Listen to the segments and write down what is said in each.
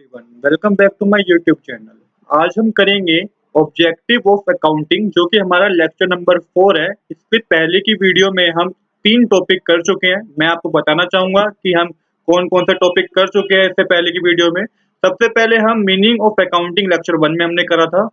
Everyone, welcome back to my YouTube channel. आज हम करेंगे ऑब्जेक्टिव ऑफ अकाउंटिंग, जो कि हमारा लेक्चर नंबर 4 है। इससे पहले की वीडियो में हम 3 टॉपिक कर चुके हैं। मैं आपको बताना चाहूँगा कि हम कौन-कौन से टॉपिक कर चुके हैं इससे पहले की वीडियो में। सबसे पहले हम मीनिंग ऑफ अकाउंटिंग लेक्चर 1 में हमने करा था।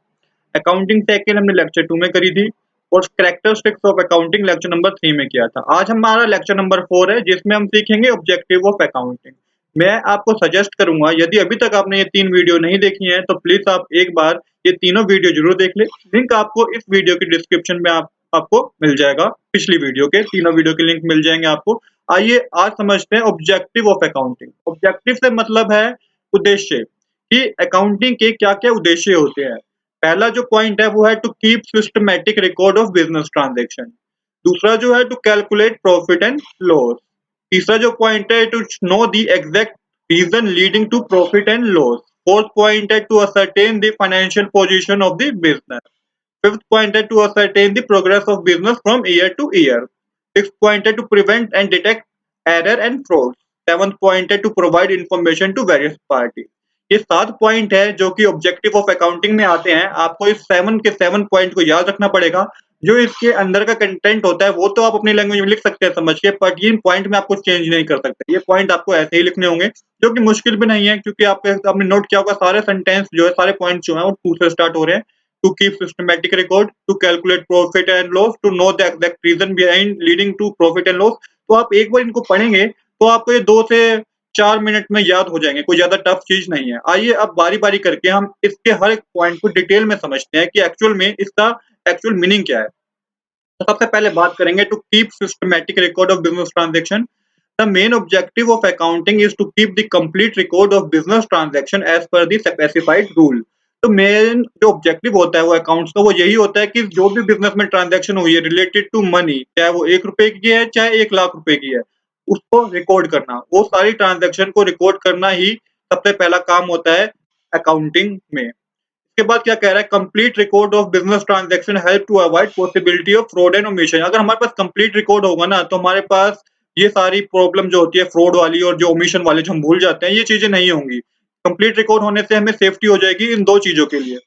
अकाउंटिंग सेकंड हमने लेक्चर 2 में करी थी और characteristics of accounting lecture number 3 में किया था। आज हमारा लेक्चर नंबर 4 है, जिसमें हम सीखेंगे ऑब्जेक्टिव ऑफ अकाउंटिंग। मैं आपको सजेस्ट करूँगा, यदि अभी तक आपने ये 3 वीडियो नहीं देखी हैं, तो प्लीज़ आप एक बार ये तीनों वीडियो ज़रूर देख लें। लिंक आपको इस वीडियो की डिस्क्रिप्शन में आपको मिल जाएगा। पिछली वीडियो के तीनों वीडियो के लिंक मिल जाएँगे आपको। आइए आज समझते हैं ऑब्जेक्टिव ऑफ अकाउंटिंग। ऑब्जेक्टिव से मतलब है उद्देश्य, कि अकाउंटिंग के क्या-क्या उद्देश्य होते हैं। पहला जो पॉइंट है वो है to keep systematic record of business transaction. दूसरा जो है to calculate profit and loss. तीसरा जो पॉइंट है to know the exact reason leading to profit and loss. Fourth point है to ascertain the financial position of the business. Fifth point है to ascertain the progress of business from year to year. Sixth point है to prevent and detect error and fraud. Seventh point है to provide information to various party. ये 7 point है जो कि objective of accounting में आते हैं। आपको इस 7 के 7 पॉइंट को याद रखना पड़ेगा। जो इसके अंदर का कंटेंट होता है वो तो आप अपनी लैंग्वेज में लिख सकते हैं समझ के, बट ये पॉइंट में आपको चेंज नहीं कर सकते। ये पॉइंट आपको ऐसे ही लिखने होंगे, जो कि मुश्किल भी नहीं है, क्योंकि आपने नोट किया होगा सारे सेंटेंस जो है, सारे पॉइंट जो है वो टू से स्टार्ट हो रहे हैं। To keep systematic record, to calculate profit and loss, to know the exact reason behind leading to profit and loss. तो आप एक बार इनको पढ़ेंगे तो आपको ये 2 से 4 मिनट में याद हो जाएंगे, कोई ज्यादा टफ चीज नहीं है। आइए अब बारी-बारी करके हम इसके हर एक पॉइंट को डिटेल में समझते हैं कि एक्चुअल में इसका एक्चुअल मीनिंग क्या है। तो सबसे पहले बात करेंगे to keep systematic record of business transaction. The main objective of accounting is to keep the complete record of business transaction as per the specified rule. तो मेन जो ऑब्जेक्टिव होता है वो अकाउंट्स का, वो यही होता है कि जो भी बिजनेस में ट्रांजैक्शन हुई है रिलेटेड टू मनी, चाहे वो 1 रुपए की है चाहे 1 लाख रुपए की है, उसको रिकॉर्ड करना, वो सारी ट्रांजैक्शन को रिकॉर्ड करना ही सबसे पहला काम होता है अकाउंटिंग में। इसके बाद क्या कह रहा है, complete record of business transaction help to avoid possibility of fraud and omission. अगर हमारे पास कंप्लीट रिकॉर्ड होगा ना, तो हमारे पास ये सारी प्रॉब्लम जो होती है फ्रॉड वाली और जो ओमिशन वाली जो हम भूल जाते हैं, ये चीजें नहीं होंगी। कंप्लीट रिकॉर्ड होने से हमें सेफ्टी हो जाएगी इन 2 चीजों के लिए।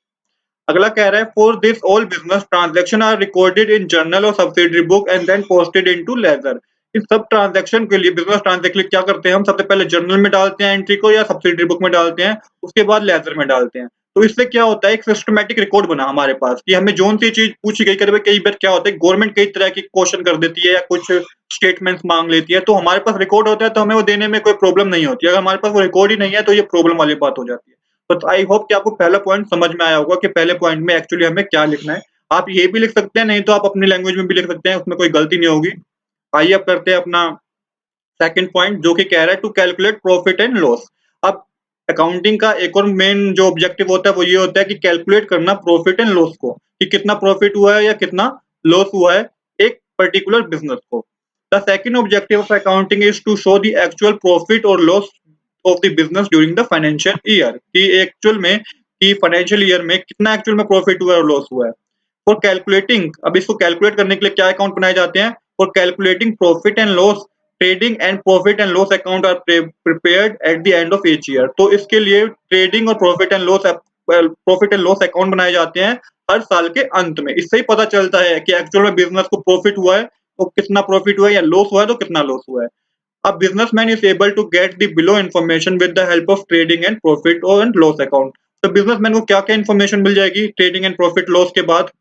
अगला कह रहा है, for this all business transaction are recorded in journal और subsidiary book and then posted into ledger. इस सब ट्रांजैक्शन के लिए, बिजनेस ट्रांजैक्शन के लिए क्या करते हैं, हम सबसे पहले जर्नल में डालते हैं एंट्री को या सब्सिडरी बुक में डालते हैं, उसके बाद लेजर में डालते हैं। तो इससे क्या होता है, एक सिस्टमैटिक रिकॉर्ड बना हमारे पास कि हमें जोन सी चीज पूछी गई। कई बार क्या होता है, गवर्नमेंट कई तरह की क्वेश्चन कर देती है या कुछ स्टेटमेंट्स मांग लेती है, तो हमारे पास रिकॉर्ड होता है तो हमें वो देने में कोई प्रॉब्लम नहीं होती। अगर हमारे पास वो रिकॉर्ड ही नहीं है तो ये प्रॉब्लम वाली बात हो जाती है। तो आई होप कि आपको पहला पॉइंट समझ में आया होगा कि पहले पॉइंट में एक्चुअली हमें क्या लिखना है। आप ये भी लिख सकते हैं, नहीं तो आप अपनी लैंग्वेज में भी लिख सकते हैं, उसमें कोई गलती नहीं होगी। आइए अब करते हैं अपना सेकंड पॉइंट, जो कि कह रहा है to calculate profit and loss. अब अकाउंटिंग का एक और मेन जो ऑब्जेक्टिव होता है वो ये होता है कि कैलकुलेट करना प्रॉफिट एंड लॉस को, कि कितना प्रॉफिट हुआ है या कितना लॉस हुआ है एक पर्टिकुलर बिजनेस को। The second objective of accounting is to show the actual profit और loss of the business during the financial year, कि एक्चुअल में कि फाइनेंशियल ईयर में कितना एक्चुअल में प्रॉफिट हुआ है और लॉस हुआ है। फॉर कैलकुलेटिंग, अब इसको कैलकुलेट करने के लिए क्या अकाउंट बनाए जाते हैं, for calculating profit and loss trading and profit and loss account are prepared at the end of each year. तो इसके लिए ट्रेडिंग और प्रॉफिट एंड लॉस अकाउंट बनाए जाते हैं हर साल के अंत में। इससे ही पता चलता है कि एक्चुअल में बिजनेस को प्रॉफिट हुआ है तो कितना प्रॉफिट हुआ है, या लॉस हुआ है तो कितना लॉस हुआ है। A businessman is able to get the below information with the help of trading and profit and loss account। तो बिजनेसमैन को क्या-क्या इन्फॉर्मेशन मिल जाएगी ट्रेडिंग एंड प्रॉफिट लॉस के बाद।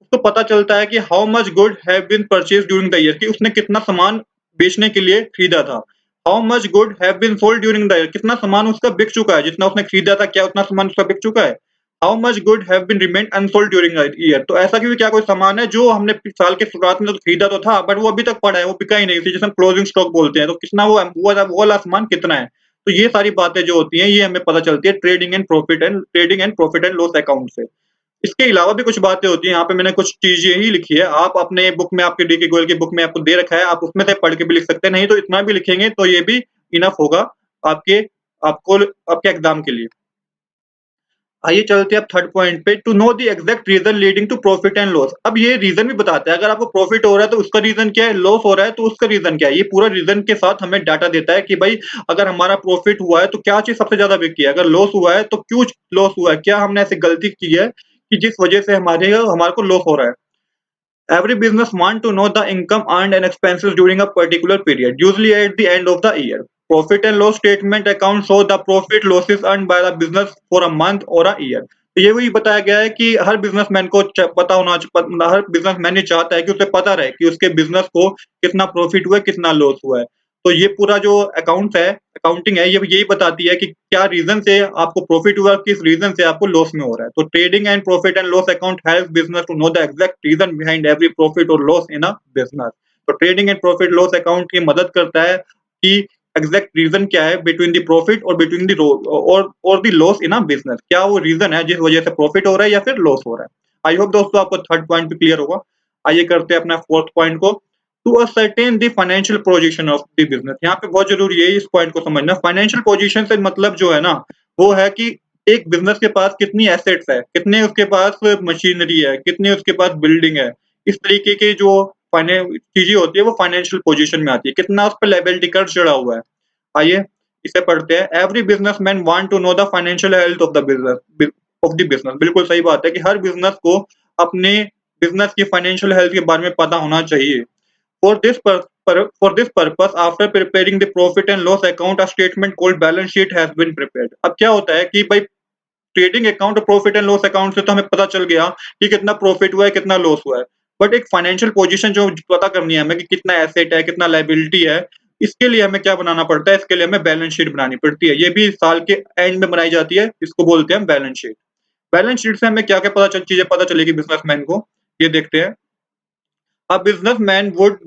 उसको पता चलता है कि how much good have been purchased during the year, कि उसने कितना सामान बेचने के लिए खरीदा था। How much good have been sold during the year, कितना सामान उसका बिक चुका है, जितना उसने खरीदा था क्या उतना सामान उसका बिक चुका है। How much good have been remained unsold during the year, तो ऐसा क्यों, क्या कोई सामान है जो हमने साल के शुरुआत में तो खरीदा तो था बट वो अभी तक पड़ा है, वो बिका ही नहीं, जिसे हम क्लोजिंग स्टॉक बोलते हैं। तो कितना वो वाला सामान कितना है। तो ये सारी बातें जो होती हैं ये हमें पता चलती है trading and profit and loss account से। इसके अलावा भी कुछ बातें होती हैं, यहाँ पे मैंने कुछ चीजें ही लिखी है। आप अपने बुक में, आपके डीके गोयल की बुक में आपको दे रखा है, आप उसमें से पढ़ के भी लिख सकते हैं, नहीं तो इतना भी लिखेंगे तो ये भी इनफ होगा आपके आपको आपके एग्जाम के लिए। आइए चलते हैं अब थर्ड पॉइंट पे, to know the exact reason leading to profit and loss. अब ये रीजन भी बताता है, अगर आपको प्रॉफिट हो रहा है तो उसका रीजन क्या है, लॉस हो रहा है तो उसका रीजन क्या है। ये पूरा रीजन के साथ हमें डाटा देता है कि भाई अगर हमारा प्रॉफिट हुआ है तो क्या चीज सबसे ज्यादा बिकी है, अगर लॉस हुआ है तो क्यों लॉस हुआ है, क्या हमने ऐसी गलती की है कि जिस वजह से हमारे को लॉस हो रहा है। Every business want to know the income earned and expenses during a particular period, usually at the end of the year. Profit and loss statement account show the profit losses earned by the business for a month or a year. तो ये वही बताया गया है कि हर businessman को पता होना, हर बिजनेसमैन ये चाहता है कि उसे पता रहे कि उसके बिजनेस को कितना प्रॉफिट हुआ है, कितना लॉस हुआ है। तो ये पूरा जो अकाउंट्स है, अकाउंटिंग है, ये यही बताती है कि क्या रीज़न से आपको प्रॉफिट हुआ, किस रीज़न से आपको लॉस में हो रहा है। तो trading and profit and loss account help business to know the exact reason behind every profit और लॉस इन अ बिज़नेस। तो trading and profit loss account की मदद करता है कि एग्जैक्ट रीज़न क्या है बिटवीन द प्रॉफिट और बिटवीन द और the loss in a business. क्या वो रीज़न है जिस वजह से प्रॉफिट हो रहा है या फिर लॉस हो रहा है। आई होप दोस्तों आपको थर्ड पॉइंट भी क्लियर होगा। आइए करते हैं अपना फोर्थ पॉइंट को, to ascertain the financial position of the business. यहाँ पे बहुत जरूरी है इस पॉइंट को समझना। फाइनेंशियल पोजीशन से मतलब जो है ना, वो है कि एक बिजनेस के पास कितनी एसेट्स है, कितने उसके पास मशीनरी है, कितनी उसके पास बिल्डिंग है। इस तरीके की जो चीजें होती है वो फाइनेंशियल पोजीशन में आती है, कितना उस पर लायबिलिटी कर्ज चढ़ा हुआ है। आइए इसे पढ़ते हैं। Every businessman want to know the financial health of the business. बिल्कुल सही बात है कि हर बिजनेस को अपने बिजनेस की फाइनेंशियल हेल्थ के बारे में पता होना चाहिए। For this for this purpose, after preparing the profit and loss account, a statement called balance sheet has been prepared. अब क्या होता है कि भाई ट्रेडिंग अकाउंट और प्रॉफिट एंड लॉस अकाउंट से तो हमें पता चल गया कि कितना प्रॉफिट हुआ है, कितना लॉस हुआ है। बट एक फाइनेंशियल पोजीशन जो पता करनी है हमें कि कितना एसेट है, कितना लायबिलिटी है, इसके लिए हमें क्या बनाना पड़ता है, इसके लिए हमें बैलेंस शीट बनानी पड़ती है। ये भी साल के एंड में बनाई जाती है, इसको बोलते हैं बैलेंस शीट। बैलेंस शीट से हमें क्या-क्या चीजें पता चलेगी बिजनेसमैन को, ये देखते हैं। A businessman would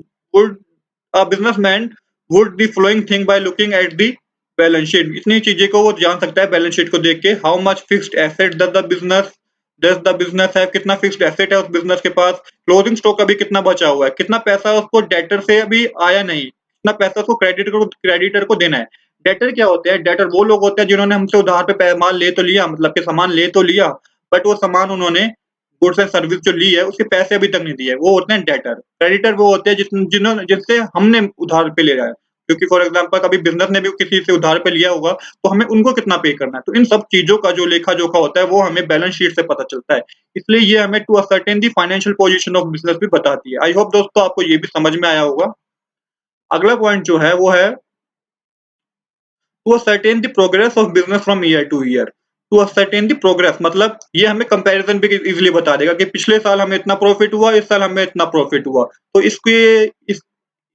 a businessman would the following thing by looking at the balance sheet. इतनी चीजें को वो जान सकता है बैलेंस शीट को देख के। How much fixed asset does the business है, कितना फिक्स्ड एसेट है उस बिजनेस के पास। क्लोजिंग स्टॉक अभी कितना बचा हुआ है, कितना पैसा उसको डेटर से अभी आया नहीं, कितना पैसा उसको क्रेडिटर को देना है। डेटर क्या होते हैं, डेटर वो लोग होते हैं जिन्होंने हमसे उधार पे माल ले तो लिया, मतलब कि सामान ले तो लिया, बट वो सामान उन्होंने गुड्स एंड सर्विस जो ली है उसके पैसे अभी तक नहीं दिए, वो होते हैं डेटर। क्रेडिटर वो होते हैं जिन्होंने जिनसे हमने उधार पे लिया है, क्योंकि फॉर एग्जांपल कभी बिजनेस ने भी किसी से उधार पे लिया होगा तो हमें उनको कितना पे करना है। तो इन सब चीजों का जो लेखा जोखा होता है वो हमें बैलेंस शीट से पता चलता है। इसलिए ये हमें to ascertain the financial position of business भी बताती है। आई होप दोस्तों आपको ये भी समझ में आया होगा। अगला पॉइंट जो है वो है to ascertain the progress of business from year to year. To ascertain the progress मतलब ये हमें कंपैरिजन भी इजीली बता देगा कि पिछले साल हमें इतना प्रॉफिट हुआ, इस साल हमें इतना प्रॉफिट हुआ। तो इस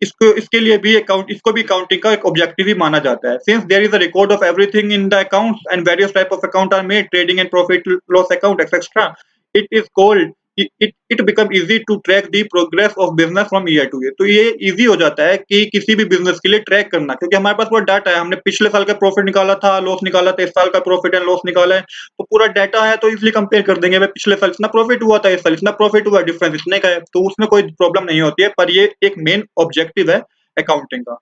इसके लिए भी इसको भी अकाउंटिंग का एक ऑब्जेक्टिव ही माना जाता है। Since there is a record of everything in the accounts and various type of account are made, trading and profit loss account etcetera, it is called it become easy to track the progress of business from year to year. तो ये easy हो जाता है कि किसी भी business के लिए ट्रैक करना, क्योंकि हमारे पास वो डाटा है, हमने पिछले साल का प्रॉफिट निकाला था, लॉस निकाला था, इस साल का प्रॉफिट एंड लॉस निकाला है, तो पूरा डाटा है तो इजीली कंपेयर कर देंगे। भाई पिछले साल इतना प्रॉफिट हुआ था, इस साल इतना प्रॉफिट हुआ, डिफरेंस इतने का है, तो उसमें कोई प्रॉब्लम नहीं होती है। पर ये एक मेन ऑब्जेक्टिव है अकाउंटिंग का।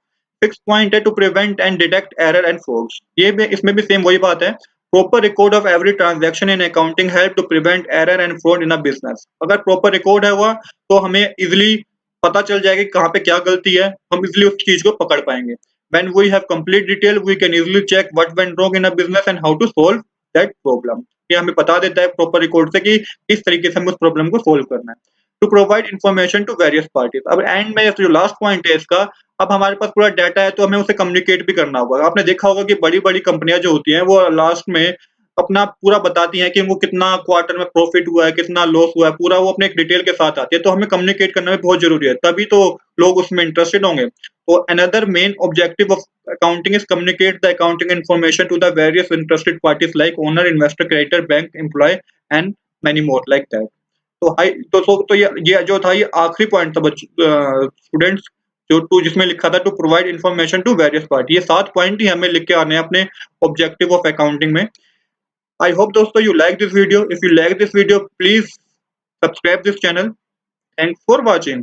सिक्स पॉइंट है to prevent and detect error and frauds. ये भी इसमें भी सेम वही बात है। Proper record of every transaction in accounting help to prevent error and fraud in a business. अगर प्रॉपर रिकॉर्ड है हुआ तो हमें इजिली पता चल जाएगा कि कहाँ पे क्या गलती है, हम इजिली उस चीज को पकड़ पाएंगे। When we have complete detail, we can easily check what went wrong in a business and how to solve that problem. ये हमें बता देता है प्रॉपर रिकॉर्ड से कि किस तरीके से हमें उस प्रॉब्लम को सोल्व करना है। To provide information to various parties. अब एंड में जो लास्ट पॉइंट है इसका, अब हमारे पास पूरा डाटा है तो हमें उसे कम्युनिकेट भी करना होगा। आपने देखा होगा कि बड़ी-बड़ी कंपनियां जो होती हैं वो लास्ट में अपना पूरा बताती हैं कि उनको कितना क्वार्टर में प्रॉफिट हुआ है, कितना लॉस हुआ है, पूरा वो अपने एक डिटेल के साथ आती है। तो हमें कम्युनिकेट करना भी बहुत ज़रूरी है, तभी तो लोग उसमें इंटरेस्टेड होंगे। तो another main objective of accounting is communicate the accounting information to the various interested parties like owner, investor, creditor, bank, employee and many more like that. तो हाई तो ये जो था ये आखिरी पॉइंट था स्टूडेंट्स, जो टू जिसमें लिखा था to provide information to various party. ये 7 पॉइंट ही हमें लिख के आने हैं अपने ऑब्जेक्टिव ऑफ अकाउंटिंग में। आई होप दोस्तों you like this video. If you like this video, please subscribe this channel. Thanks for watching.